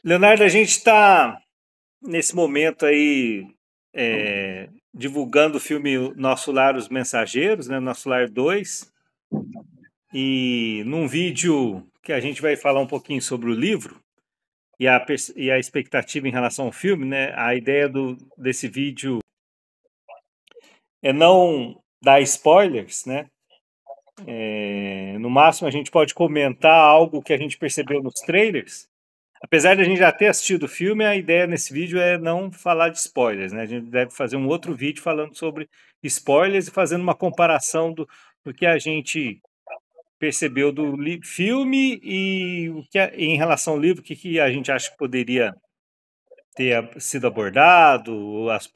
Leonardo, a gente está nesse momento aí divulgando o filme Nosso Lar, Os Mensageiros, né? Nosso Lar 2. E num vídeo que a gente vai falar um pouquinho sobre o livro e a expectativa em relação ao filme, né? A ideia desse vídeo é não dar spoilers, né? No máximo a gente pode comentar algo que a gente percebeu nos trailers. Apesar de a gente já ter assistido o filme, a ideia nesse vídeo é não falar de spoilers, né? A gente deve fazer um outro vídeo falando sobre spoilers e fazendo uma comparação do que a gente percebeu do filme e o que em relação ao livro, que a gente acha que poderia ter sido abordado, as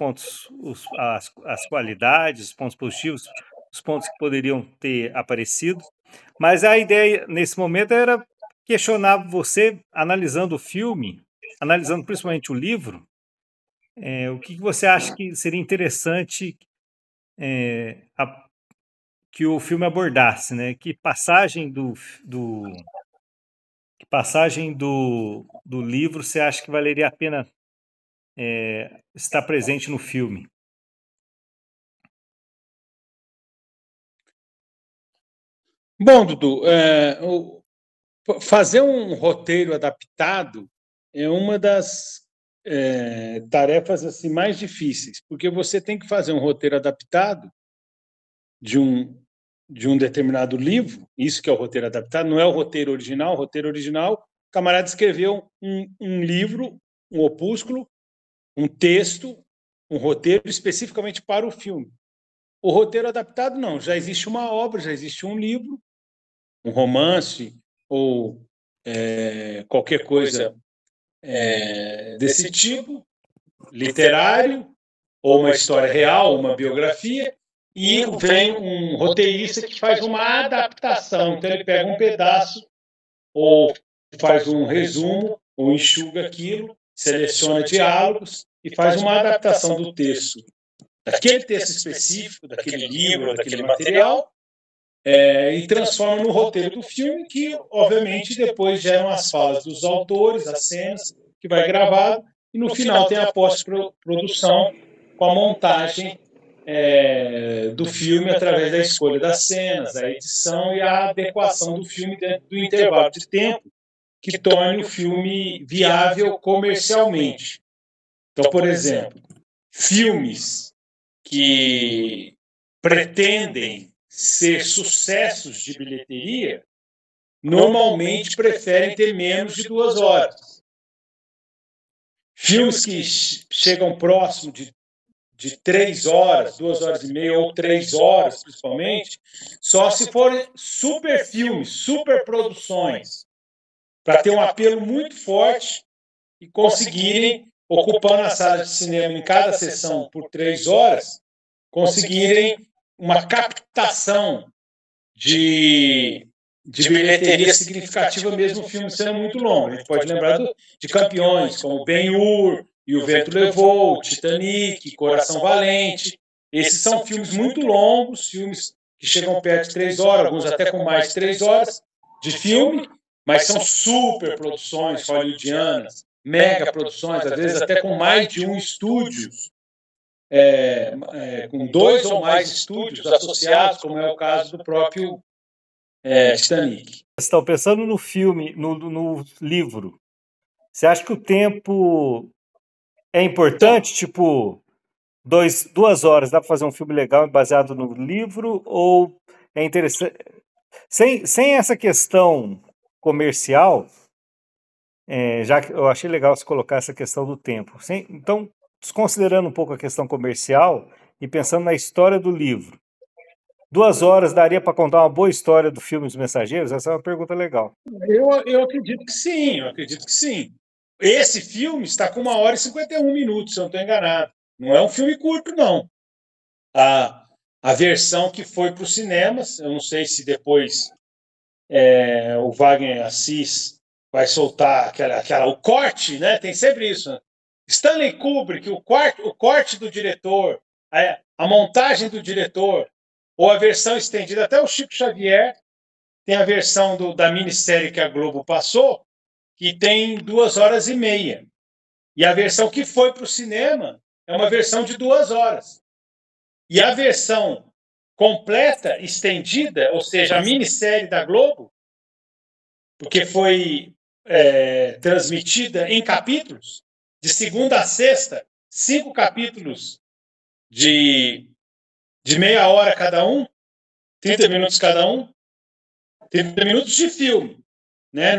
qualidades, os pontos positivos, os pontos que poderiam ter aparecido. Mas a ideia nesse momento era questionar você, analisando o filme, analisando principalmente o livro, o que você acha que seria interessante que o filme abordasse, né? Que passagem do livro você acha que valeria a pena estar presente no filme? Bom, Dudu, fazer um roteiro adaptado é uma das tarefas assim, mais difíceis, porque você tem que fazer um roteiro adaptado de um determinado livro, isso que é o roteiro adaptado, não é o roteiro original. O roteiro original, o camarada escreveu um livro, um opúsculo, um texto, um roteiro especificamente para o filme. O roteiro adaptado não, já existe uma obra, já existe um livro, um romance ou qualquer coisa desse tipo, literário, ou uma história real, uma biografia, e vem um roteirista que faz uma adaptação. Então ele pega um pedaço, ou faz um resumo, ou enxuga aquilo, seleciona diálogos e faz uma adaptação do texto, daquele texto específico, daquele livro, daquele material, e transforma no roteiro do filme, que obviamente depois geram as falas dos autores, as cenas que vai gravado, e no final tem a pós-produção com a montagem do filme através da escolha das cenas, a edição e a adequação do filme dentro do intervalo de tempo que torne o filme viável comercialmente. Então, por exemplo, filmes que pretendem ser sucessos de bilheteria normalmente preferem ter menos de 2 horas. Filmes que chegam próximo de 3 horas, 2 horas e meia ou 3 horas, principalmente, só se forem super filmes, super produções, para ter um apelo muito forte e conseguirem, ocupando a sala de cinema em cada sessão por 3 horas, conseguirem uma captação de bilheteria significativa, mesmo o filme sendo muito longo. A gente pode lembrar de campeões como Ben-Hur, E o Vento Levou, Titanic, Coração Valente. Esses são filmes muito longos, filmes que chegam perto de 3 horas, alguns até com mais de 3 horas de filme, mas são super produções hollywoodianas, mega produções, às vezes até com mais de um estúdio, com 2 ou mais estúdios associados, como é o caso do próprio Titanic. Estão pensando no filme, no livro. Você acha que o tempo é importante? Tipo, 2 horas, dá para fazer um filme legal baseado no livro? Ou é interessante? Sem essa questão comercial, já que eu achei legal você colocar essa questão do tempo. Então, desconsiderando um pouco a questão comercial e pensando na história do livro, 2 horas daria para contar uma boa história do filme Os Mensageiros? Essa é uma pergunta legal. Eu acredito que sim, eu acredito que sim. Esse filme está com 1 hora e 51 minutos, se eu não estou enganado. Não é um filme curto, não. A versão que foi para os cinemas, eu não sei se depois o Wagner Assis vai soltar o corte, né? Tem sempre isso. Né? Stanley Kubrick, o corte do diretor, a montagem do diretor, ou a versão estendida, até o Chico Xavier tem a versão da minissérie que a Globo passou, que tem 2 horas e meia. E a versão que foi para o cinema é uma versão de 2 horas. E a versão completa, estendida, ou seja, a minissérie da Globo, porque foi transmitida em capítulos, de segunda a sexta, 5 capítulos de meia hora cada um, 30 minutos cada um, 30 minutos de filme, né?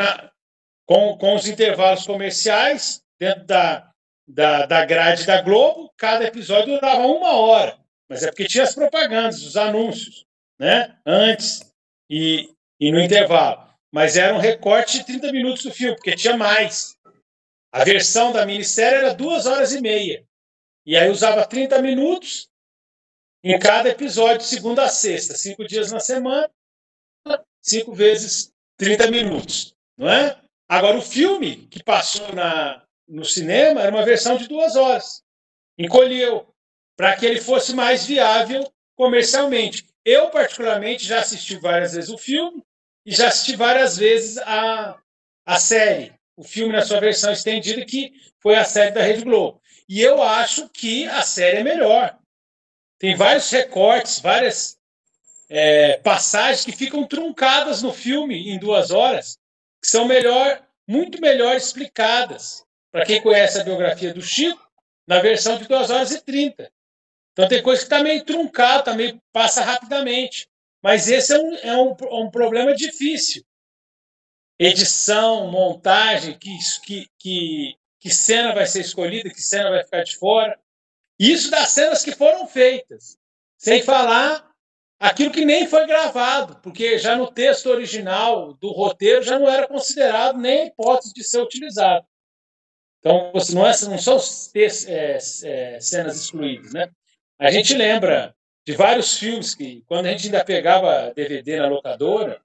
Com os intervalos comerciais, dentro da grade da Globo, cada episódio durava 1 hora. Mas é porque tinha as propagandas, os anúncios, né? Antes e no intervalo. Mas era um recorte de 30 minutos do filme, porque tinha mais. A versão da minissérie era 2 horas e meia. E aí usava 30 minutos em cada episódio, de segunda a sexta. 5 dias na semana, 5 vezes 30 minutos. Não é? Agora, o filme que passou no cinema era uma versão de 2 horas. Encolheu, para que ele fosse mais viável comercialmente. Eu, particularmente, já assisti várias vezes o filme e já assisti várias vezes a série. O filme na sua versão estendida, que foi a série da Rede Globo. E eu acho que a série é melhor. Tem vários recortes, várias passagens que ficam truncadas no filme em 2 horas, que são muito melhor explicadas. Para quem conhece a biografia do Chico, na versão de 2 horas e 30. Então tem coisa que está meio truncada, também passa rapidamente. Mas esse é um problema difícil. Edição, montagem, que cena vai ser escolhida, que cena vai ficar de fora. Isso das cenas que foram feitas. Sem falar aquilo que nem foi gravado, porque já no texto original do roteiro já não era considerado nem a hipótese de ser utilizado. Então, não são cenas excluídas, né? A gente lembra de vários filmes que, quando a gente ainda pegava DVD na locadora,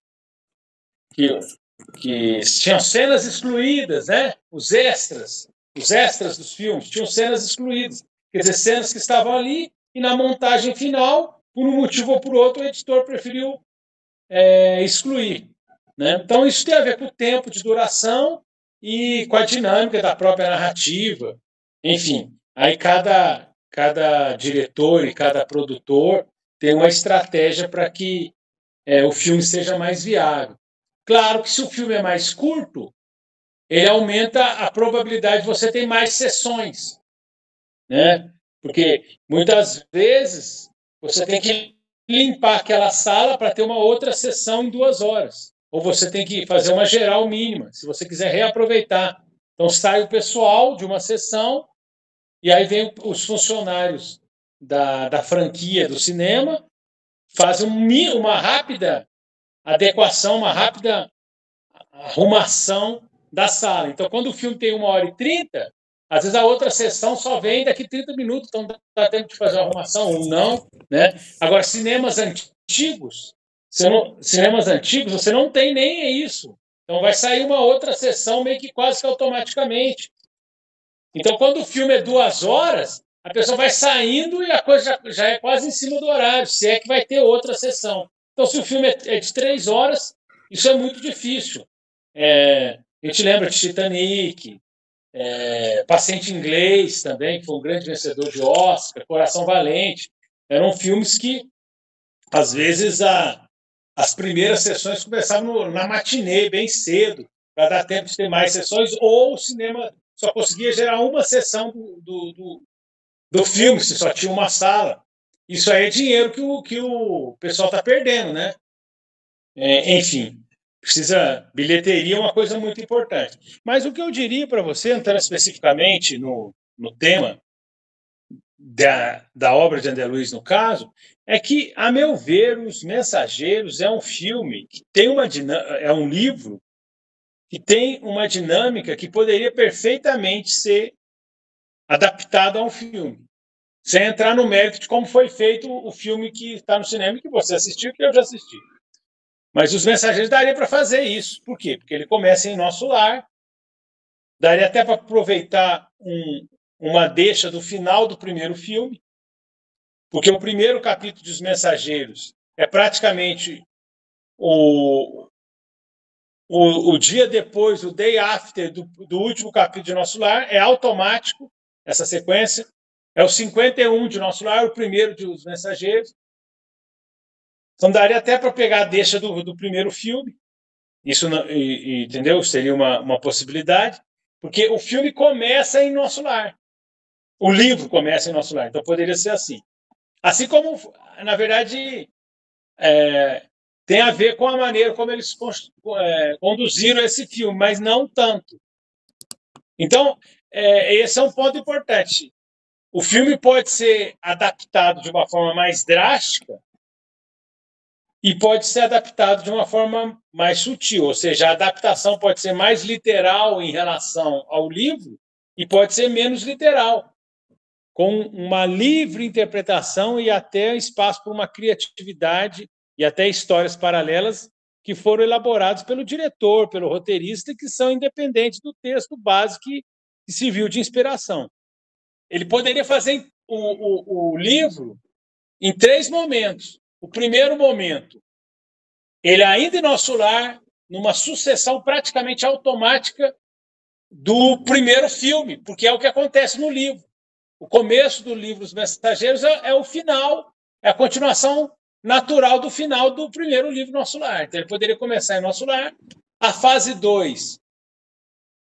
que tinham cenas excluídas, né? Os extras dos filmes tinham cenas excluídas. Quer dizer, cenas que estavam ali e na montagem final, por um motivo ou por outro, o editor preferiu excluir. Né? Então, isso tem a ver com o tempo de duração e com a dinâmica da própria narrativa. Enfim, aí cada diretor e cada produtor tem uma estratégia para que o filme seja mais viável. Claro que se o filme é mais curto, ele aumenta a probabilidade de você ter mais sessões. Né? Porque muitas vezes você tem que limpar aquela sala para ter uma outra sessão em 2 horas. Ou você tem que fazer uma geral mínima, se você quiser reaproveitar. Então sai o pessoal de uma sessão e aí vem os funcionários da franquia do cinema, fazem uma rápida adequação, uma rápida arrumação da sala. Então, quando o filme tem 1 hora e 30, às vezes a outra sessão só vem daqui 30 minutos, então dá tempo de fazer uma arrumação ou não. Né? Agora, cinemas antigos, você não tem nem isso. Então vai sair uma outra sessão meio que quase que automaticamente. Então, quando o filme é 2 horas, a pessoa vai saindo e a coisa já é quase em cima do horário, se é que vai ter outra sessão. Então, se o filme é de 3 horas, isso é muito difícil. A gente lembra de Titanic, Paciente Inglês também, que foi um grande vencedor de Oscar, Coração Valente. Eram filmes que, às vezes, as primeiras sessões começavam na matinê, bem cedo, para dar tempo de ter mais sessões, ou o cinema só conseguia gerar uma sessão do filme, se só tinha uma sala. Isso aí é dinheiro que o pessoal está perdendo, né? Enfim, bilheteria é uma coisa muito importante. Mas o que eu diria para você, entrando especificamente no tema da obra de André Luiz, no caso, é que, a meu ver, Os Mensageiros é um filme que tem é um livro que tem uma dinâmica que poderia perfeitamente ser adaptado a um filme, sem entrar no mérito de como foi feito o filme que está no cinema, que você assistiu, que eu já assisti. Mas Os Mensageiros daria para fazer isso. Por quê? Porque ele começa em Nosso Lar, daria até para aproveitar uma deixa do final do primeiro filme, porque o primeiro capítulo dos Mensageiros é praticamente o dia depois, o day after do último capítulo de Nosso Lar, é automático essa sequência. É o 51 de Nosso Lar, o primeiro de Os Mensageiros. Então daria até para pegar a deixa do primeiro filme. Isso, entendeu? Seria uma possibilidade, porque o filme começa em Nosso Lar. O livro começa em Nosso Lar. Então poderia ser assim. Assim como, na verdade, tem a ver com a maneira como eles conduziram esse filme, mas não tanto. Então, esse é um ponto importante. O filme pode ser adaptado de uma forma mais drástica e pode ser adaptado de uma forma mais sutil, ou seja, a adaptação pode ser mais literal em relação ao livro e pode ser menos literal, com uma livre interpretação e até espaço para uma criatividade e até histórias paralelas que foram elaborados pelo diretor, pelo roteirista, que são independentes do texto base que serviu de inspiração. Ele poderia fazer o livro em 3 momentos. O primeiro momento, ele ainda em Nosso Lar, numa sucessão praticamente automática do primeiro filme, porque é o que acontece no livro. O começo do livro Os Mensageiros é o final, é a continuação natural do final do primeiro livro Nosso Lar. Então, ele poderia começar em Nosso Lar. A fase 2,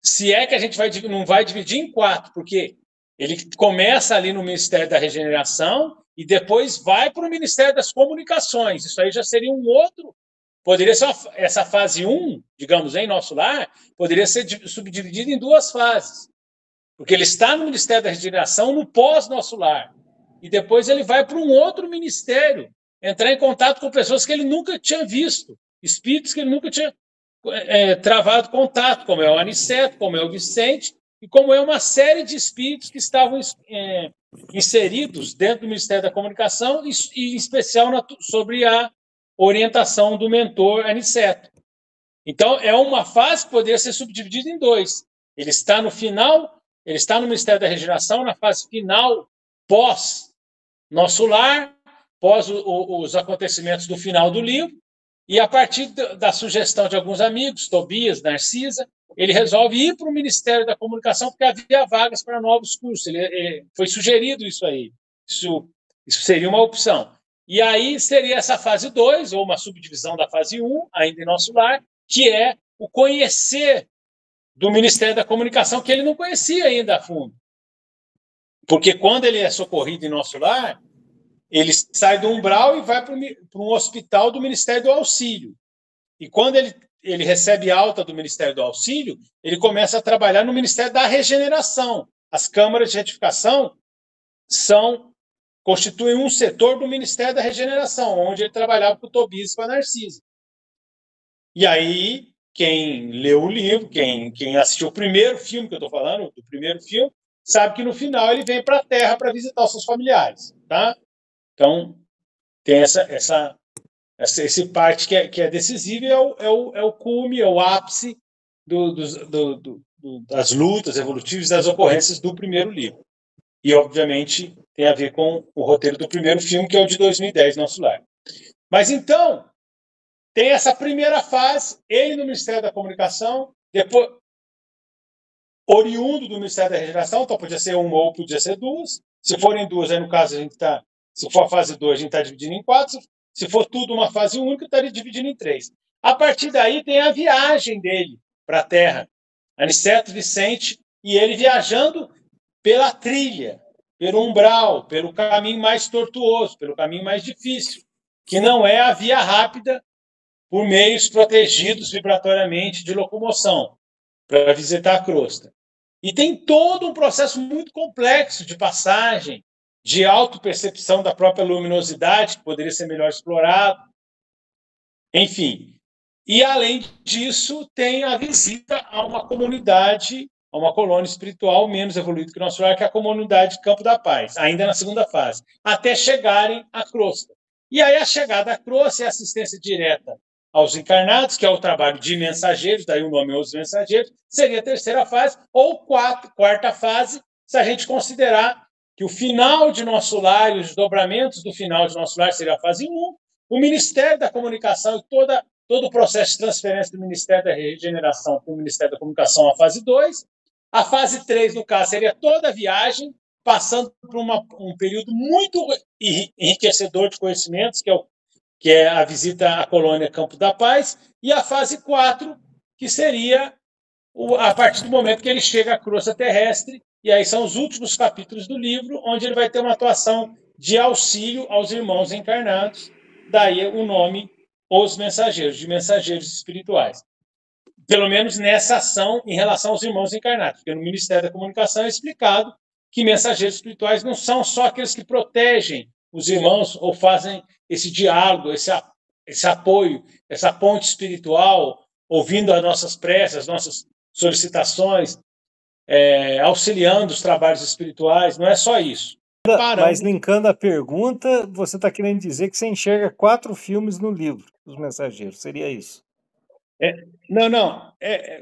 se é que a gente não vai dividir em 4, porque ele começa ali no Ministério da Regeneração e depois vai para o Ministério das Comunicações. Isso aí já seria um outro. Poderia ser essa fase 1, digamos, em Nosso Lar, poderia ser subdividida em 2 fases. Porque ele está no Ministério da Regeneração no pós-Nosso Lar. E depois ele vai para um outro ministério, entrar em contato com pessoas que ele nunca tinha visto, espíritos que ele nunca tinha travado contato, como é o Aniceto, como é o Vicente, e como é uma série de espíritos que estavam inseridos dentro do Ministério da Comunicação, e em especial sobre a orientação do mentor Aniceto. Então, é uma fase que poderia ser subdividida em 2. Ele está no final, ele está no Ministério da Regeneração, na fase final, pós Nosso Lar, pós os acontecimentos do final do livro, e a partir da sugestão de alguns amigos, Tobias, Narcisa, ele resolve ir para o Ministério da Comunicação porque havia vagas para novos cursos. Foi sugerido isso aí. Isso seria uma opção. E aí seria essa fase 2, ou uma subdivisão da fase 1, ainda em Nosso Lar, que é o conhecer do Ministério da Comunicação, que ele não conhecia ainda a fundo. Porque quando ele é socorrido em Nosso Lar, ele sai do umbral e vai para um hospital do Ministério do Auxílio. E quando ele recebe alta do Ministério do Auxílio, ele começa a trabalhar no Ministério da Regeneração. As câmaras de retificação constituem um setor do Ministério da Regeneração, onde ele trabalhava com o Tobias e com a Narcisa. E aí, quem leu o livro, quem assistiu o primeiro filme que eu estou falando, do primeiro filme, sabe que no final ele vem para a Terra para visitar os seus familiares, tá? Então, tem essa parte que é decisiva, é o cume, é o ápice das lutas evolutivas, das ocorrências do primeiro livro. E, obviamente, tem a ver com o roteiro do primeiro filme, que é o de 2010, Nosso Lar. Mas, então, tem essa primeira fase, ele no Ministério da Comunicação, depois oriundo do Ministério da Regeneração, então podia ser uma ou podia ser 2. Se forem 2, aí no caso a gente está, se for a fase 2, a gente está dividindo em 4. Se for tudo uma fase única, estaria dividindo em 3. A partir daí tem a viagem dele para a Terra. Aniceto, Vicente, e ele viajando pela trilha, pelo umbral, pelo caminho mais tortuoso, pelo caminho mais difícil, que não é a via rápida por meios protegidos vibratoriamente de locomoção, para visitar a crosta. E tem todo um processo muito complexo de passagem, de autopercepção da própria luminosidade, que poderia ser melhor explorado. Enfim. E, além disso, tem a visita a uma comunidade, a uma colônia espiritual menos evoluída que o Nosso Lar, que é a comunidade Campo da Paz, ainda na segunda fase, até chegarem à crosta. E aí a chegada à crosta é assistência direta aos encarnados, que é o trabalho de mensageiros, daí o nome Os Mensageiros, seria a terceira fase, ou quarta fase, se a gente considerar que o final de Nosso Lar e os desdobramentos do final de Nosso Lar seria a fase 1, o Ministério da Comunicação e todo o processo de transferência do Ministério da Regeneração para o Ministério da Comunicação, a fase 2. A fase 3, no caso, seria toda a viagem, passando por um período muito enriquecedor de conhecimentos, que é a visita à colônia Campo da Paz, e a fase 4, que seria a partir do momento que ele chega à crosta terrestre, e aí são os últimos capítulos do livro, onde ele vai ter uma atuação de auxílio aos irmãos encarnados, daí o nome Os Mensageiros, de mensageiros espirituais. Pelo menos nessa ação em relação aos irmãos encarnados, porque no Ministério da Comunicação é explicado que mensageiros espirituais não são só aqueles que protegem os irmãos ou fazem esse diálogo, esse apoio, essa ponte espiritual, ouvindo as nossas preces, as nossas solicitações, auxiliando os trabalhos espirituais, não é só isso. Mas linkando a pergunta, você está querendo dizer que você enxerga 4 filmes no livro, Os Mensageiros, seria isso? Não,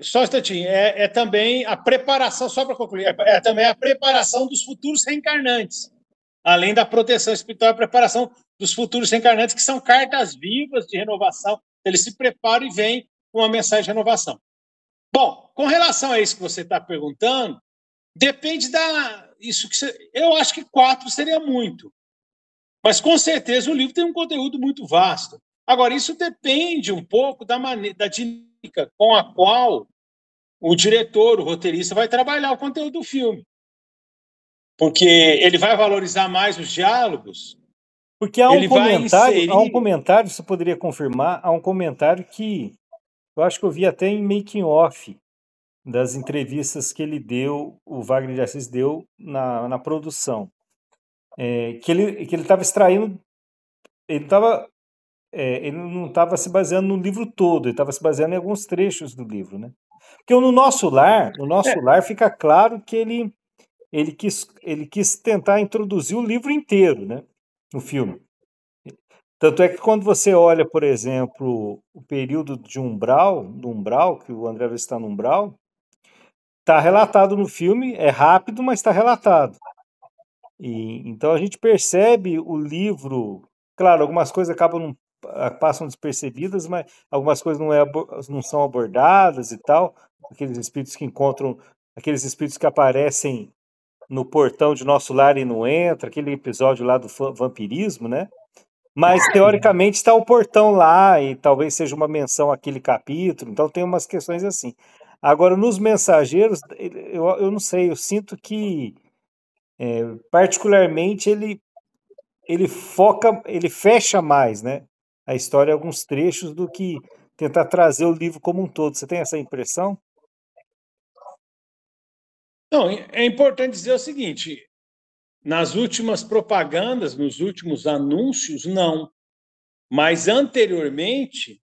só um instantinho, é também a preparação, só para concluir, é também a preparação dos futuros reencarnantes, além da proteção espiritual, a preparação dos futuros reencarnantes, que são cartas vivas de renovação, eles se preparam e vêm com uma mensagem de renovação. Bom, com relação a isso que você está perguntando, depende eu acho que 4 seria muito, mas com certeza o livro tem um conteúdo muito vasto. Agora, isso depende um pouco da dinâmica com a qual o diretor, o roteirista, vai trabalhar o conteúdo do filme. Porque ele vai valorizar mais os diálogos. Porque há um comentário, você poderia confirmar, há um comentário que eu acho que eu vi até em making off das entrevistas que ele deu, o Wagner de Assis deu na produção. Que ele estava extraindo, ele não estava se baseando no livro todo, ele estava se baseando em alguns trechos do livro, né? Porque no nosso lar fica claro que ele quis tentar introduzir o livro inteiro, né, no filme. Tanto é que quando você olha, por exemplo, o período do umbral, que o André está no umbral, está relatado no filme, é rápido, mas está relatado. Então a gente percebe o livro, claro, algumas coisas passam despercebidas, mas algumas coisas não são abordadas e tal, aqueles espíritos que aparecem no portão de nosso lar e não entra, aquele episódio lá do vampirismo, né? Mas teoricamente está o portão lá e talvez seja uma menção àquele capítulo, então tem umas questões assim. Agora, nos Mensageiros, eu não sei, eu sinto que particularmente ele fecha mais, né, a história em alguns trechos do que tentar trazer o livro como um todo. Você tem essa impressão? Não, é importante dizer o seguinte, nas últimas propagandas, nos últimos anúncios, não. Mas anteriormente,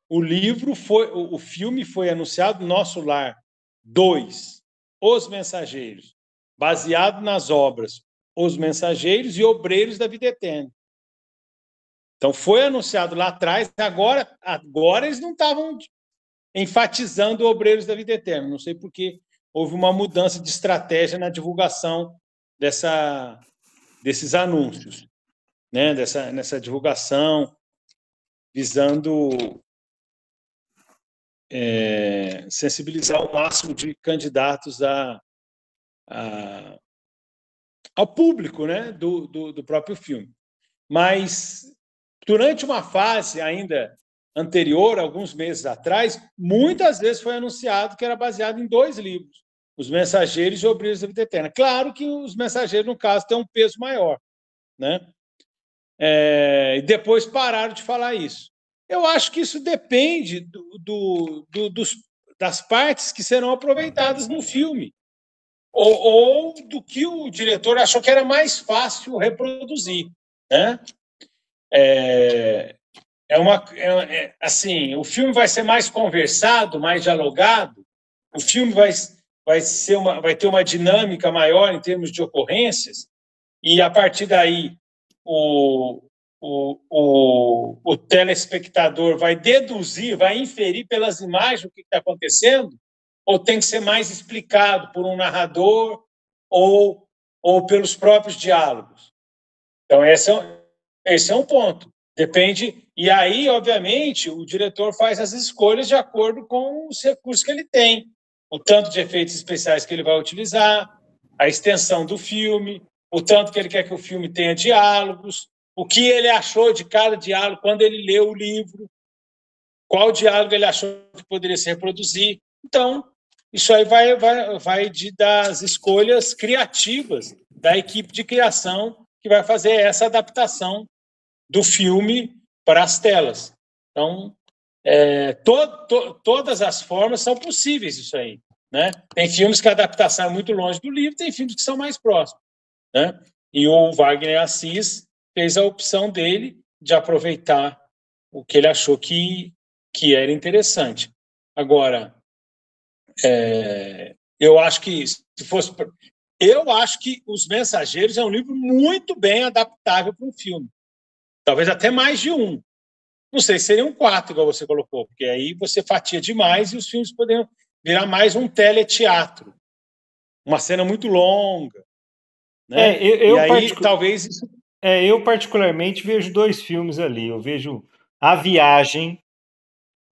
o filme foi anunciado Nosso Lar 2, Os Mensageiros, baseado nas obras Os Mensageiros e Obreiros da Vida Eterna. Então foi anunciado lá atrás, agora eles não estavam enfatizando Obreiros da Vida Eterna. Não sei por que houve uma mudança de estratégia na divulgação desses anúncios, né? Nessa divulgação, visando sensibilizar o máximo de candidatos ao público, né? do próprio filme. Mas, durante uma fase ainda anterior, alguns meses atrás, muitas vezes foi anunciado que era baseado em 2 livros, Os Mensageiros e Obreiros da Vida Eterna. Claro que os Mensageiros, no caso, têm um peso maior, né? E depois pararam de falar isso. Eu acho que isso depende das partes que serão aproveitadas no filme, ou do que o diretor achou que era mais fácil reproduzir, né? Assim, o filme vai ser mais conversado, mais dialogado, o filme vai ter uma dinâmica maior em termos de ocorrências, e a partir daí o telespectador vai deduzir, vai inferir pelas imagens o que está acontecendo, ou tem que ser mais explicado por um narrador ou pelos próprios diálogos. Então, esse é um ponto. Depende. E aí, obviamente, o diretor faz as escolhas de acordo com os recursos que ele tem, o tanto de efeitos especiais que ele vai utilizar, a extensão do filme, o tanto que ele quer que o filme tenha diálogos, o que ele achou de cada diálogo quando ele leu o livro, qual diálogo ele achou que poderia se reproduzir. Então, isso aí vai das escolhas criativas da equipe de criação que vai fazer essa adaptação do filme para as telas. Então, todas as formas são possíveis isso aí. Né? Tem filmes que a adaptação é muito longe do livro, tem filmes que são mais próximos. Né? E o Wagner Assis fez a opção dele de aproveitar o que ele achou que era interessante. Agora, eu acho que se fosse... Eu acho que Os Mensageiros é um livro muito bem adaptável para um filme. Talvez até mais de um. Não sei, seriam 4, igual você colocou, porque aí você fatia demais e os filmes poderiam virar mais um teleteatro. Uma cena muito longa. Né? E aí, talvez... eu particularmente vejo 2 filmes ali. Eu vejo A Viagem.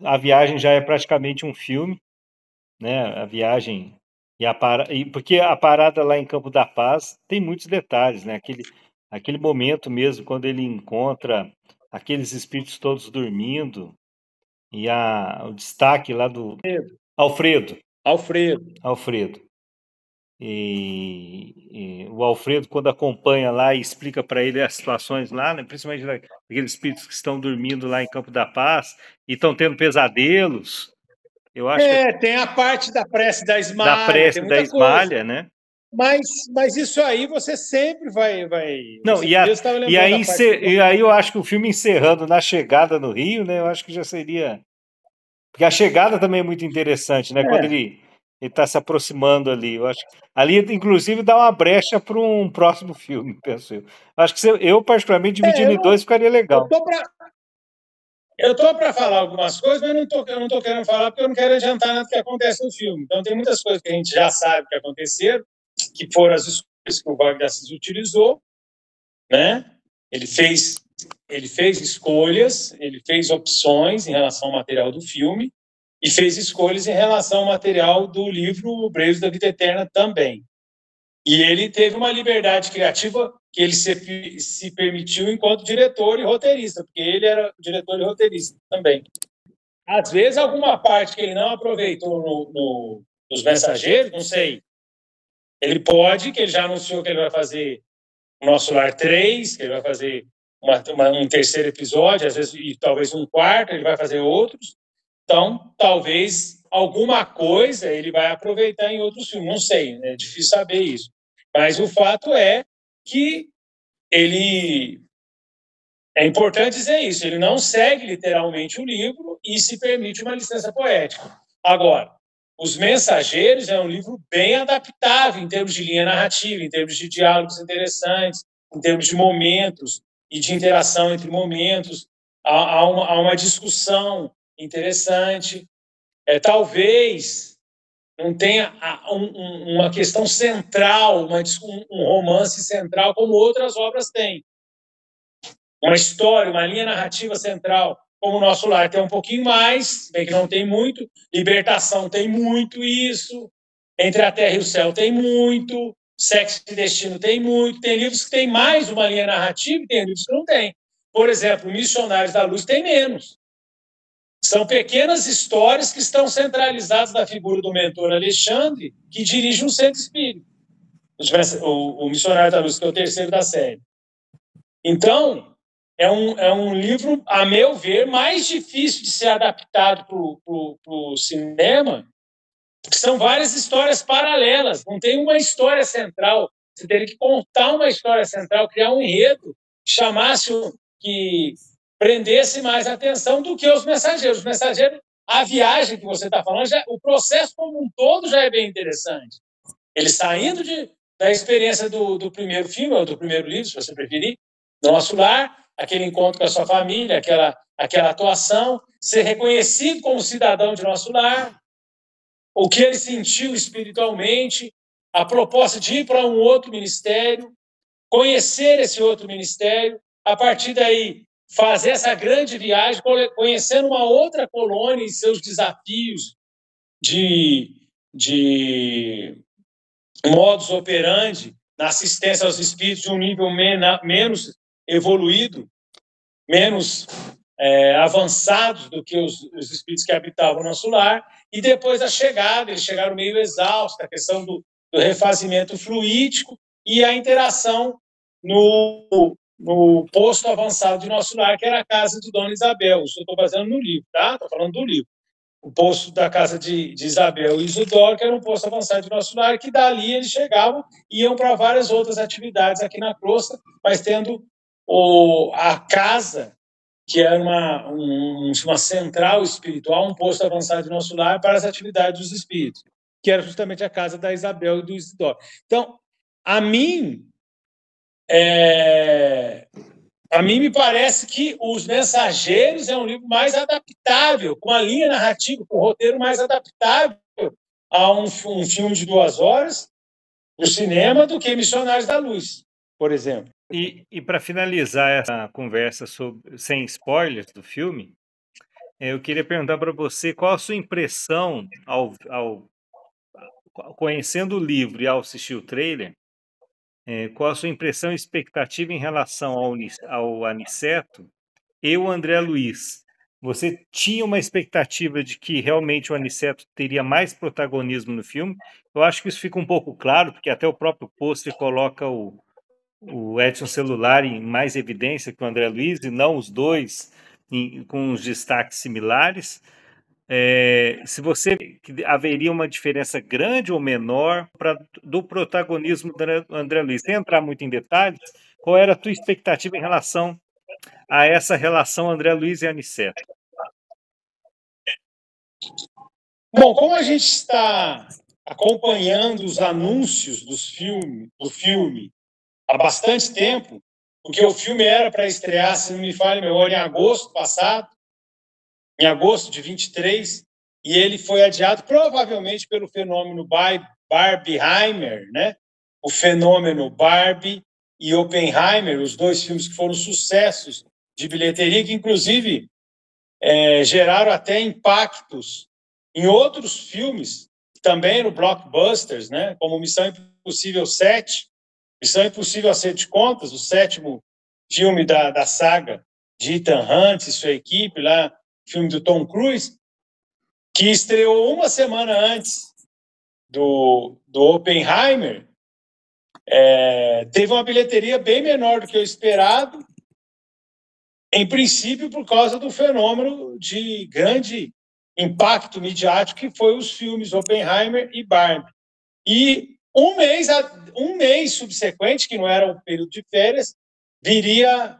A Viagem já é praticamente um filme, né? A Viagem... porque a parada lá em Campo da Paz tem muitos detalhes, né? Aquele momento mesmo, quando ele encontra aqueles espíritos todos dormindo, e o destaque lá do Alfredo. E o Alfredo, quando acompanha lá e explica para ele as situações lá, né? Principalmente aqueles espíritos que estão dormindo lá em Campo da Paz e estão tendo pesadelos. Eu acho tem a parte da prece da esmalha, da prece da esmalha, né? Mas isso aí você sempre vai... Não, e aí eu acho que o filme encerrando na chegada no Rio, né? Eu acho que já seria... Porque a chegada também é muito interessante, né? Quando ele está se aproximando ali. Eu acho ali, inclusive, dá uma brecha para um próximo filme, penso eu. Acho que eu particularmente, dividindo em 2, ficaria legal. Eu estou para falar algumas coisas, mas eu não estou querendo falar porque eu não quero adiantar nada que acontece no filme. Então, tem muitas coisas que a gente já sabe que aconteceram, que foram as escolhas que o Wagner Assis utilizou, né? Ele fez escolhas, ele fez opções em relação ao material do filme e fez escolhas em relação ao material do livro Brevos da Vida Eterna também. E ele teve uma liberdade criativa que ele se permitiu enquanto diretor e roteirista, porque ele era diretor e roteirista também. Às vezes, alguma parte que ele não aproveitou nos Mensageiros, não sei. Ele pode, que ele já anunciou que ele vai fazer o Nosso Lar 3, que ele vai fazer um terceiro episódio, às vezes, e talvez um quarto, ele vai fazer outros. Então, talvez alguma coisa ele vai aproveitar em outros filmes. Não sei, é difícil saber isso. Mas o fato é que ele... É importante dizer isso, ele não segue literalmente o livro e se permite uma licença poética. Agora, Os Mensageiros é um livro bem adaptável em termos de linha narrativa, em termos de diálogos interessantes, em termos de momentos e de interação entre momentos. Há uma discussão interessante. Talvez não tenha uma questão central, um romance central, como outras obras têm. Uma história, uma linha narrativa central, como o Nosso Lar tem um pouquinho mais, bem que não tem muito. Libertação tem muito isso. Entre a Terra e o Céu tem muito. Sexo e Destino tem muito. Tem livros que têm mais uma linha narrativa e tem livros que não têm. Por exemplo, Missionários da Luz tem menos. São pequenas histórias que estão centralizadas na figura do mentor Alexandre, que dirige um centro espírita. O Missionário da Luz, que é o terceiro da série. Então, é um livro, a meu ver, mais difícil de ser adaptado para o cinema, porque são várias histórias paralelas, não tem uma história central. Você teria que contar uma história central, criar um enredo, que prendesse mais atenção do que Os Mensageiros. Os Mensageiros, a viagem que você está falando, o processo como um todo já é bem interessante. Ele saindo da experiência do primeiro filme, ou do primeiro livro, se você preferir, Nosso Lar, aquele encontro com a sua família, aquela atuação, ser reconhecido como cidadão de Nosso Lar, o que ele sentiu espiritualmente, a proposta de ir para um outro ministério, conhecer esse outro ministério, a partir daí fazer essa grande viagem, conhecendo uma outra colônia e seus desafios de modus operandi na assistência aos espíritos de um nível menos evoluído, menos avançados do que os espíritos que habitavam o nosso lar, e depois da chegada, eles chegaram meio exaustos, a questão do refazimento fluídico e a interação no posto avançado de nosso lar, que era a casa de Dona Isabel. Isso eu estou baseando no livro, tá? Estou falando do livro. O posto da casa de Isabel e Isidoro, que era um posto avançado de nosso lar, que dali eles chegavam e iam para várias outras atividades aqui na crosta, mas tendo a casa, que era uma central espiritual, um posto avançado de nosso lar para as atividades dos espíritos, que era justamente a casa da Isabel e do Isidoro. Então, a mim me parece que Os Mensageiros é um livro mais adaptável, com a linha narrativa, com o roteiro mais adaptável a um filme de 2 horas no cinema do que Missionários da Luz, por exemplo. E para finalizar essa conversa sem spoilers do filme, eu queria perguntar para você qual a sua impressão conhecendo o livro e ao assistir o trailer, qual a sua impressão e expectativa em relação ao Aniceto e o André Luiz? Você tinha uma expectativa de que realmente o Aniceto teria mais protagonismo no filme? Eu acho que isso fica um pouco claro, porque até o próprio pôster coloca o Edson Celular em mais evidência que o André Luiz, e não os dois com os destaques similares. Se você que haveria uma diferença grande ou menor do protagonismo do André Luiz. Sem entrar muito em detalhes, qual era a tua expectativa em relação a essa relação André Luiz e Aniceto? Bom, como a gente está acompanhando os anúncios do filme há bastante tempo, porque o filme era para estrear, se não me falha a memória, em agosto passado, em agosto de 23, e ele foi adiado provavelmente pelo fenômeno Barbieheimer, né? O fenômeno Barbie e Oppenheimer, os 2 filmes que foram sucessos de bilheteria, que inclusive geraram até impactos em outros filmes, também no blockbusters, né? Como Missão Impossível 7, Missão Impossível Acerto de Contas, o 7º filme da saga de Ethan Hunt e sua equipe, lá, filme do Tom Cruise, que estreou uma semana antes do Oppenheimer, teve uma bilheteria bem menor do que o esperado, em princípio por causa do fenômeno de grande impacto midiático que foi os filmes Oppenheimer e Barbie. E um mês subsequente, que não era um período de férias, viria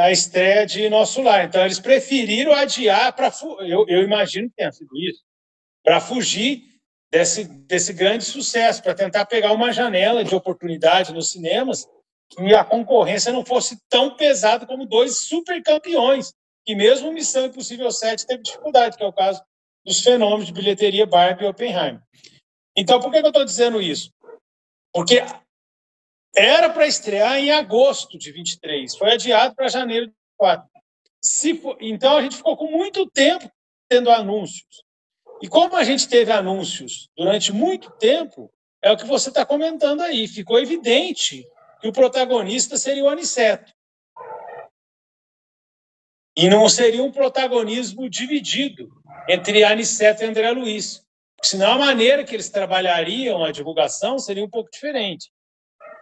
a estreia de Nosso Lar. Então, eles preferiram adiar, eu imagino que tenha sido isso, para fugir desse grande sucesso, para tentar pegar uma janela de oportunidade nos cinemas que a concorrência não fosse tão pesada como 2 super campeões, que mesmo Missão Impossível 7 teve dificuldade, que é o caso dos fenômenos de bilheteria Barbie e Oppenheimer. Então, por que eu estou dizendo isso? Porque era para estrear em agosto de 23, foi adiado para janeiro de 24. Então, a gente ficou com muito tempo tendo anúncios. E como a gente teve anúncios durante muito tempo, é o que você está comentando aí. Ficou evidente que o protagonista seria o Aniceto. E não seria um protagonismo dividido entre Aniceto e André Luiz. Senão a maneira que eles trabalhariam a divulgação seria um pouco diferente,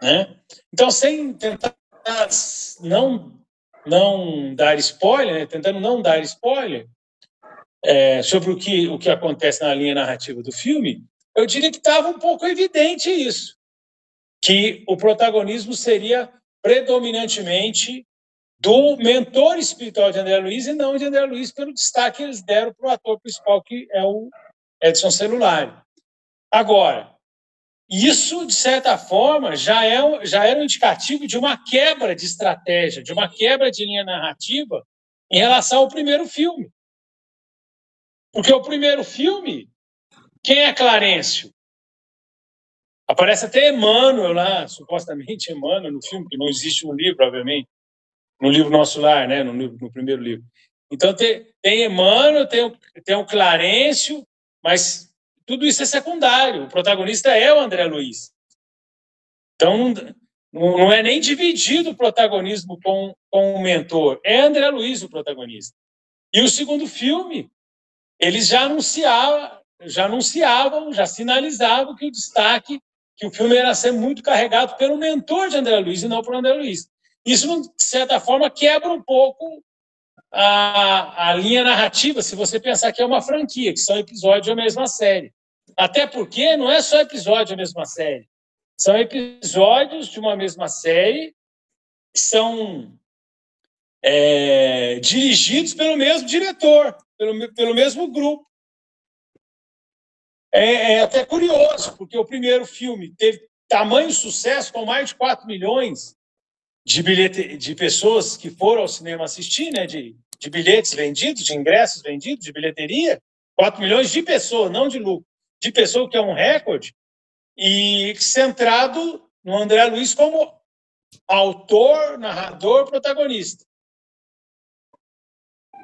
né? Então, sem tentar não dar spoiler, né? Tentando não dar spoiler sobre o que acontece na linha narrativa do filme, eu diria que estava um pouco evidente isso, que o protagonismo seria predominantemente do mentor espiritual de André Luiz e não de André Luiz pelo destaque que eles deram para o ator principal, que é o Edson Celulari. Agora, isso, de certa forma, já era um indicativo de uma quebra de estratégia, de uma quebra de linha narrativa em relação ao primeiro filme. Porque o primeiro filme, quem é Clarencio? Aparece até Emmanuel lá, supostamente Emmanuel no filme, que não existe um livro, obviamente. no livro Nosso Lar, né? No primeiro livro. Então tem Emmanuel, tem o Clarencio, mas tudo isso é secundário. O protagonista é o André Luiz. Então não é nem dividido o protagonismo com o mentor. É André Luiz o protagonista. E o segundo filme, eles já anunciavam, já sinalizavam que o destaque, que o filme era ser muito carregado pelo mentor de André Luiz e não por André Luiz. Isso, de certa forma, quebra um pouco a linha narrativa, se você pensar que é uma franquia, que são episódios da mesma série. Até porque não é só episódio da mesma série. São episódios de uma mesma série que são dirigidos pelo mesmo diretor, pelo mesmo grupo. É até curioso, porque o primeiro filme teve tamanho sucesso, com mais de 4 milhões de pessoas que foram ao cinema assistir, né, de bilhetes vendidos, de ingressos vendidos, de bilheteria. 4 milhões de pessoas, não de lucro, de pessoas, que é um recorde, e centrado no André Luiz como autor, narrador, protagonista.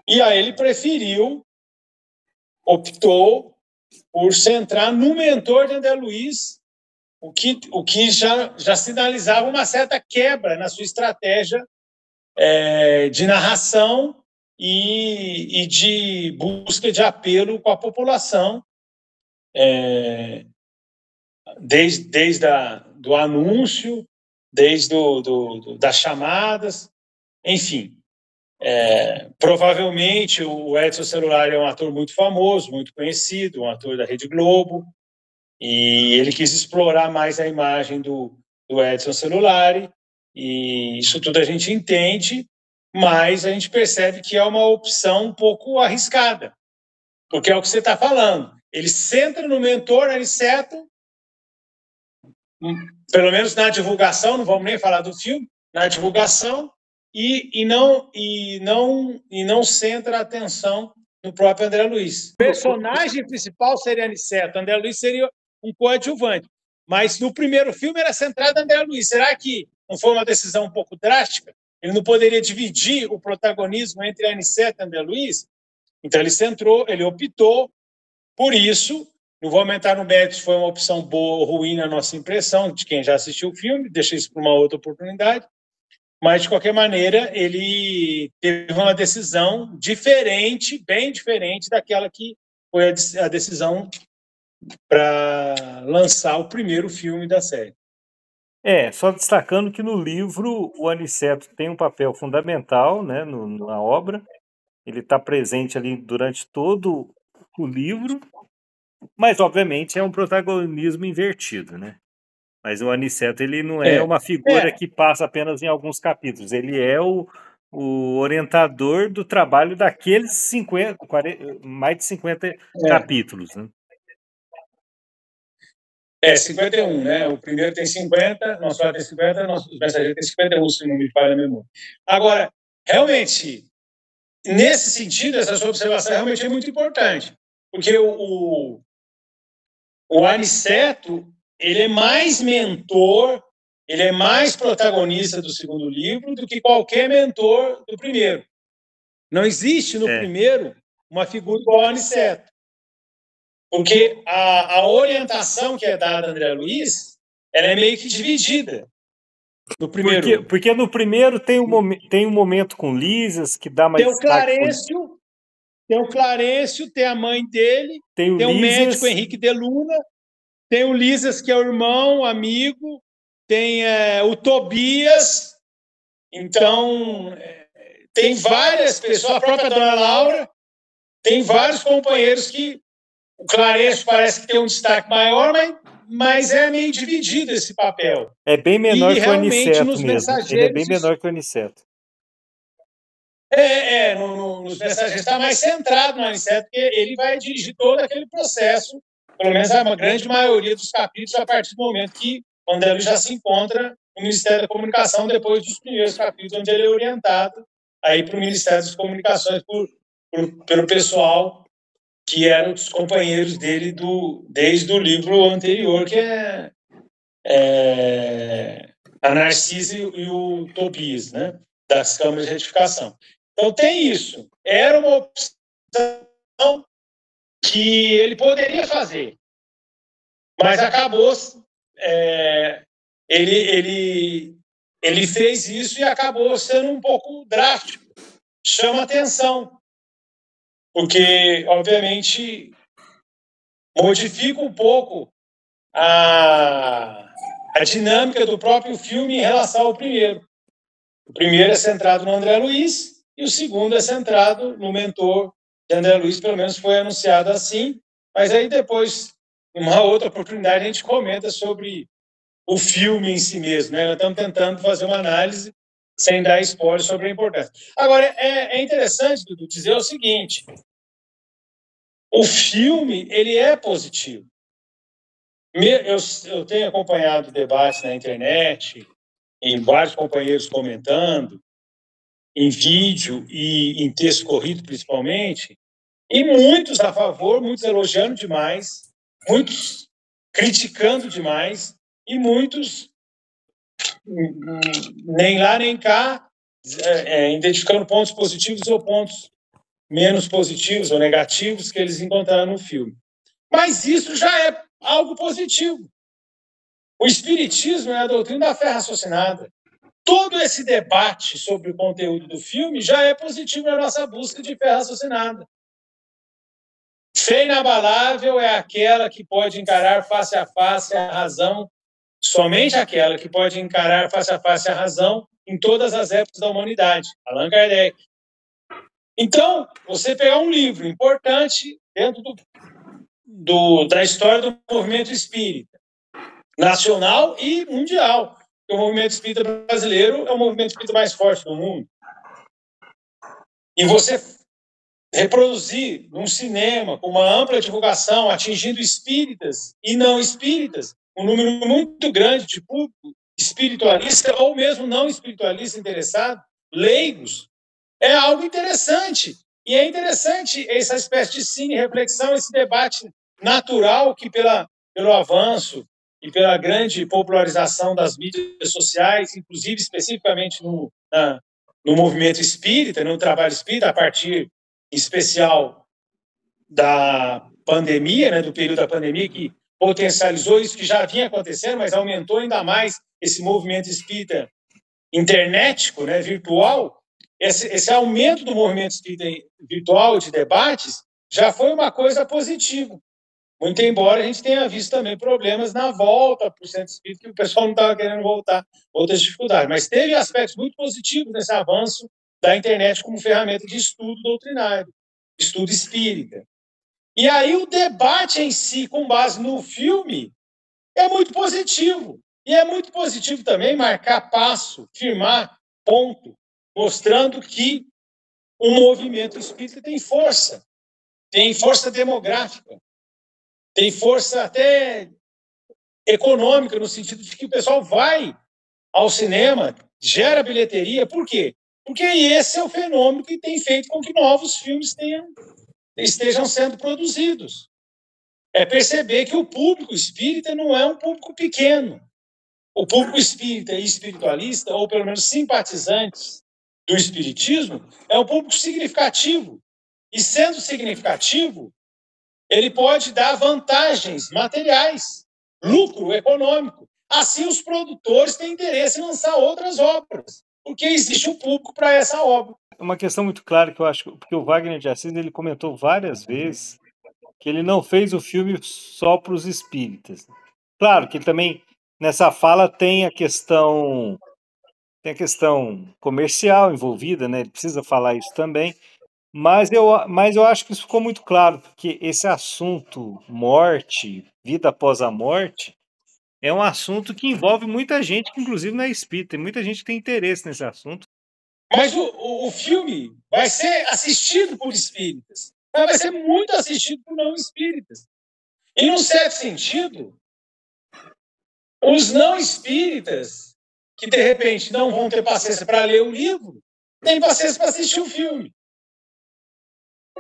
E aí ele optou por centrar no mentor de André Luiz, o que já sinalizava uma certa quebra na sua estratégia de narração e de busca de apelo com a população, desde do anúncio, desde das chamadas, enfim. Provavelmente o Edson Celulari é um ator muito famoso, muito conhecido, um ator da Rede Globo, e ele quis explorar mais a imagem do Edson Celulari, e isso tudo a gente entende, mas a gente percebe que é uma opção um pouco arriscada, porque é o que você está falando. Ele centra no mentor Aniceto, pelo menos na divulgação, não vamos nem falar do filme, na divulgação, e não centra a atenção no próprio André Luiz. O personagem principal seria Aniceto, André Luiz seria um coadjuvante. Mas no primeiro filme era centrado em André Luiz. Será que não foi uma decisão um pouco drástica? Ele não poderia dividir o protagonismo entre Aniceto e André Luiz? Então ele optou por isso. Não vou aumentar no mérito se foi uma opção boa ou ruim na nossa impressão, de quem já assistiu o filme, deixa isso para uma outra oportunidade. Mas, de qualquer maneira, ele teve uma decisão diferente, bem diferente daquela que foi a decisão para lançar o primeiro filme da série. Só destacando que no livro o Aniceto tem um papel fundamental, né, na obra. Ele está presente ali durante todo o livro, mas obviamente é um protagonismo invertido, né? Mas o Aniceto, ele não é uma figura que passa apenas em alguns capítulos, ele é o orientador do trabalho daqueles 50, 40, mais de 50 capítulos, né? 51, né? O primeiro tem 50, Nosso Lar tem 50, Os Mensageiros tem 51, se não me falha a memória. Agora, realmente, nesse sentido, essa sua observação realmente é muito importante, porque o Aniceto, ele é mais mentor, ele é mais protagonista do segundo livro do que qualquer mentor do primeiro. Não existe no primeiro uma figura igual ao Aniceto. Porque a orientação que é dada a André Luiz, ela é meio que dividida. No primeiro. Porque no primeiro tem um momento com Lisas que dá mais. Tem o Clarencio, tem a mãe dele, tem o médico Henrique de Luna, tem o Lisas, que é o irmão, amigo, tem o Tobias. Então, tem várias pessoas, a própria Dona Laura, tem vários companheiros que o Clarencio parece que tem um destaque maior, mas é meio dividido esse papel. É bem menor que o Aniceto mesmo. Ele é bem menor que o Aniceto. Nos Mensageiros está mais centrado no Aniceto, porque ele vai dirigir todo aquele processo, pelo menos a grande maioria dos capítulos, a partir do momento que o André Luiz já se encontra no Ministério da Comunicação, depois dos primeiros capítulos, onde ele é orientado aí para o Ministério das Comunicações pelo pessoal que eram os companheiros dele desde o livro anterior, que é a Narcisa e o Tobias, né? das câmaras de retificação. Então, tem isso. Era uma opção que ele poderia fazer, mas acabou... Ele fez isso e acabou sendo um pouco drástico. Chama atenção, porque, obviamente, modifica um pouco a dinâmica do próprio filme em relação ao primeiro. O primeiro é centrado no André Luiz e o segundo é centrado no mentor de André Luiz, pelo menos foi anunciado assim, mas aí depois, em uma outra oportunidade, a gente comenta sobre o filme em si mesmo, né? Nós estamos tentando fazer uma análise sem dar spoiler sobre a importância. Agora, é interessante, Dudu, dizer o seguinte: o filme, ele é positivo. Eu tenho acompanhado debates na internet, e vários companheiros comentando, em vídeo e em texto corrido, principalmente, e muitos a favor, muitos elogiando demais, muitos criticando demais, e muitos nem lá nem cá, identificando pontos positivos ou pontos menos positivos ou negativos que eles encontraram no filme. Mas isso já é algo positivo. O Espiritismo é a doutrina da fé raciocinada. Todo esse debate sobre o conteúdo do filme já é positivo na nossa busca de fé raciocinada. Fé inabalável é aquela que pode encarar face a face a razão, somente aquela que pode encarar face a face a razão em todas as épocas da humanidade. Allan Kardec. Então, você pegar um livro importante dentro da história do movimento espírita, nacional e mundial. O movimento espírita brasileiro é o movimento espírita mais forte do mundo. E você reproduzir num cinema com uma ampla divulgação, atingindo espíritas e não espíritas, um número muito grande de público espiritualista ou mesmo não espiritualista interessado, leigos, é algo interessante. E é interessante essa espécie de cine-reflexão, esse debate natural que, pelo avanço e pela grande popularização das mídias sociais, inclusive especificamente no movimento espírita, no trabalho espírita, a partir, em especial, da pandemia, né, do período da pandemia, que potencializou isso que já vinha acontecendo, mas aumentou ainda mais esse movimento espírita internetico, né, virtual. Esse aumento do movimento espírita virtual de debates já foi uma coisa positiva. Muito embora a gente tenha visto também problemas na volta para o centro espírita, que o pessoal não estava querendo voltar, outras dificuldades. Mas teve aspectos muito positivos nesse avanço da internet como ferramenta de estudo doutrinário, estudo espírita. E aí o debate em si, com base no filme, é muito positivo. E é muito positivo também marcar passo, firmar ponto, mostrando que o movimento espírita tem força demográfica, tem força até econômica, no sentido de que o pessoal vai ao cinema, gera bilheteria. Por quê? Porque esse é o fenômeno que tem feito com que novos filmes estejam sendo produzidos. É perceber que o público espírita não é um público pequeno. O público espírita e espiritualista, ou pelo menos simpatizantes do espiritismo, é um público significativo. E sendo significativo, ele pode dar vantagens materiais, lucro econômico. Assim, os produtores têm interesse em lançar outras obras, porque existe um público para essa obra. Uma questão muito clara que eu acho, porque o Wagner de Assis ele comentou várias vezes que ele não fez o filme só para os espíritas. Claro que ele também, nessa fala, tem a questão comercial envolvida, né? Ele precisa falar isso também. Mas eu acho que isso ficou muito claro, porque esse assunto morte, vida após a morte, é um assunto que envolve muita gente, que inclusive não é espírita, tem muita gente que tem interesse nesse assunto. Mas o filme vai ser assistido por espíritas, mas vai ser muito assistido por não espíritas. E, num certo sentido, os não espíritas, que de repente não vão ter paciência para ler o livro, têm paciência para assistir o filme.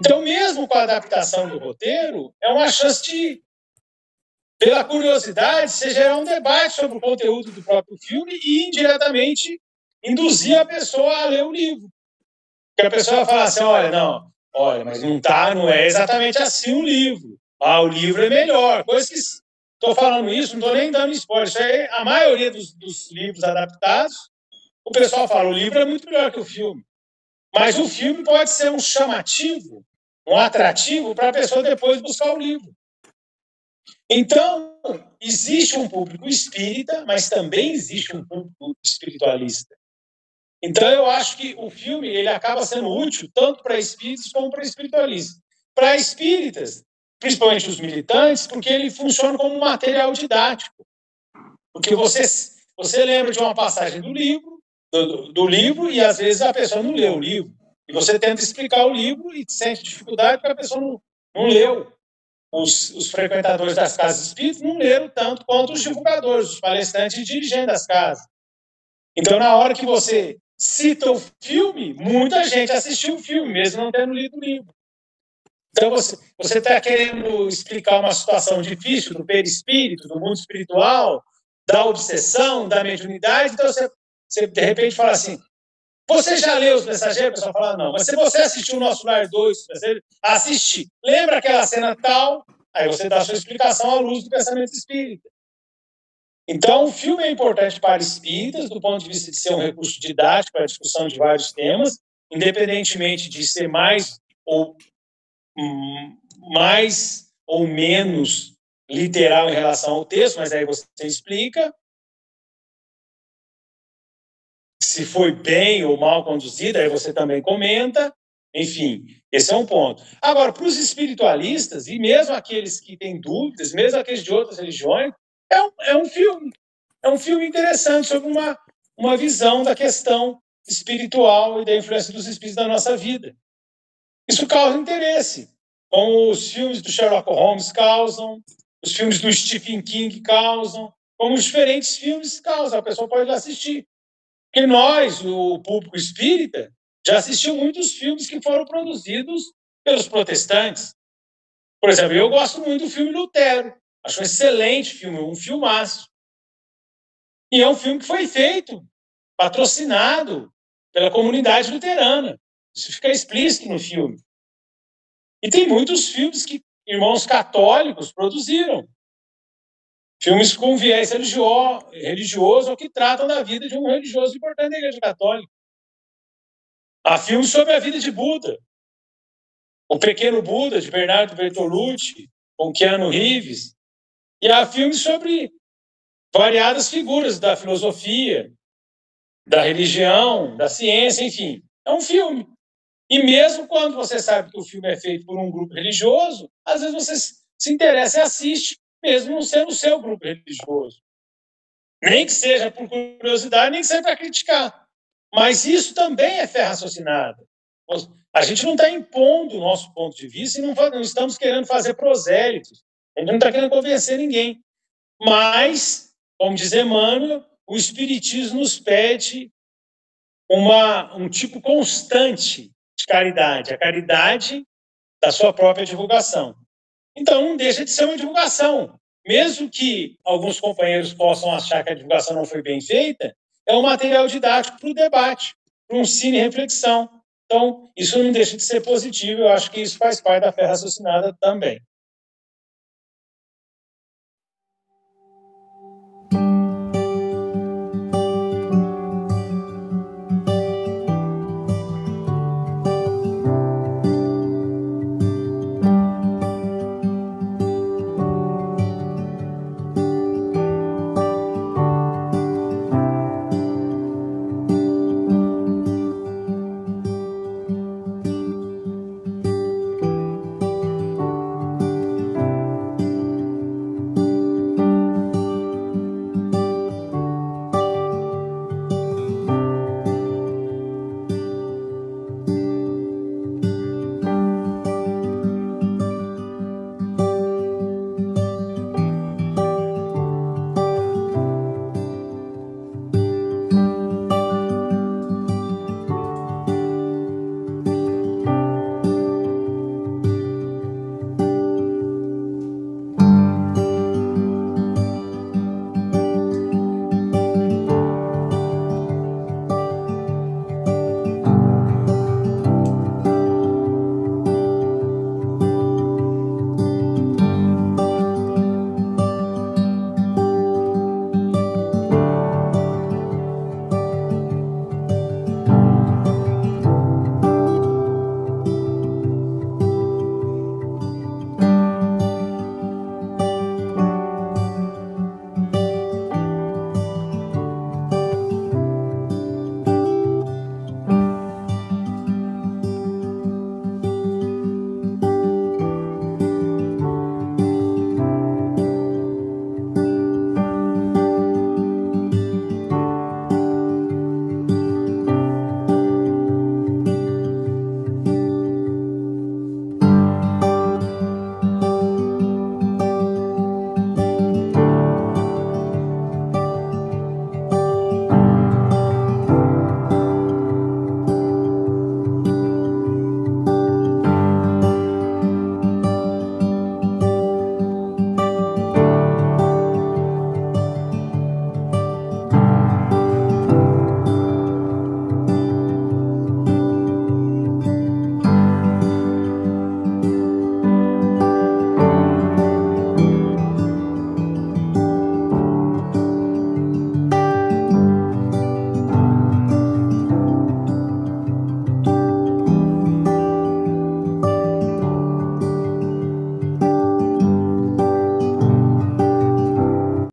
Então, mesmo com a adaptação do roteiro, é uma chance de, pela curiosidade, você gerar um debate sobre o conteúdo do próprio filme e, indiretamente, induzir a pessoa a ler o livro. Porque a pessoa vai falar assim, olha, mas não é exatamente assim o livro. O livro é melhor. Coisa que estou falando isso, não estou nem dando spoiler. Isso aí, a maioria dos livros adaptados, o pessoal fala, o livro é muito melhor que o filme. Mas o filme pode ser um chamativo, um atrativo para a pessoa depois buscar o livro. Então, existe um público espírita, mas também existe um público espiritualista. Então, eu acho que o filme ele acaba sendo útil tanto para espíritas como para espiritualistas. Para espíritas, principalmente os militantes, porque ele funciona como um material didático. Porque você lembra de uma passagem do livro e às vezes a pessoa não leu o livro. E você tenta explicar o livro e sente dificuldade porque a pessoa não leu. Os frequentadores das casas espíritas não leram tanto quanto os divulgadores, os palestrantes e dirigentes das casas. Então, na hora que você cita o filme, muita gente assistiu o filme, mesmo não tendo lido o livro. Então, você está querendo explicar uma situação difícil do perispírito, do mundo espiritual, da obsessão, da mediunidade, então você de repente fala assim, você já leu Os Mensageiros? O pessoal fala, não. Mas se você assistiu o Nosso Lar 2, assisti. Lembra aquela cena tal? Aí você dá a sua explicação à luz do pensamento espírita. Então, o filme é importante para espíritas, do ponto de vista de ser um recurso didático para a discussão de vários temas, independentemente de ser mais ou menos literal em relação ao texto, mas aí você explica. Se foi bem ou mal conduzido, aí você também comenta. Enfim, esse é um ponto. Agora, para os espiritualistas, e mesmo aqueles que têm dúvidas, mesmo aqueles de outras religiões, é um filme. É um filme interessante sobre uma visão da questão espiritual e da influência dos espíritos na nossa vida. Isso causa interesse, como os filmes do Sherlock Holmes causam, os filmes do Stephen King causam, como os diferentes filmes causam. A pessoa pode assistir. Porque nós, o público espírita, já assistiu muitos filmes que foram produzidos pelos protestantes. Por exemplo, eu gosto muito do filme Lutero. Acho um excelente filme, um filmaço. E é um filme que foi feito, patrocinado pela comunidade luterana. Isso fica explícito no filme. E tem muitos filmes que irmãos católicos produziram. Filmes com viés religioso ou que tratam da vida de um religioso importante da Igreja Católica. Há filmes sobre a vida de Buda. O Pequeno Buda, de Bernardo Bertolucci, com Keanu Reeves. E há filmes sobre variadas figuras da filosofia, da religião, da ciência, enfim. É um filme. E mesmo quando você sabe que o filme é feito por um grupo religioso, às vezes você se interessa e assiste, mesmo não sendo o seu grupo religioso. Nem que seja por curiosidade, nem que seja para criticar. Mas isso também é fé raciocinada. A gente não está impondo o nosso ponto de vista e não estamos querendo fazer prosélitos. A gente não está querendo convencer ninguém. Mas, como diz Emmanuel, o Espiritismo nos pede um tipo constante de caridade, a caridade da sua própria divulgação. Então, não deixa de ser uma divulgação. Mesmo que alguns companheiros possam achar que a divulgação não foi bem feita, é um material didático para o debate, para um cine-reflexão. Então, isso não deixa de ser positivo, eu acho que isso faz parte da fé raciocinada também.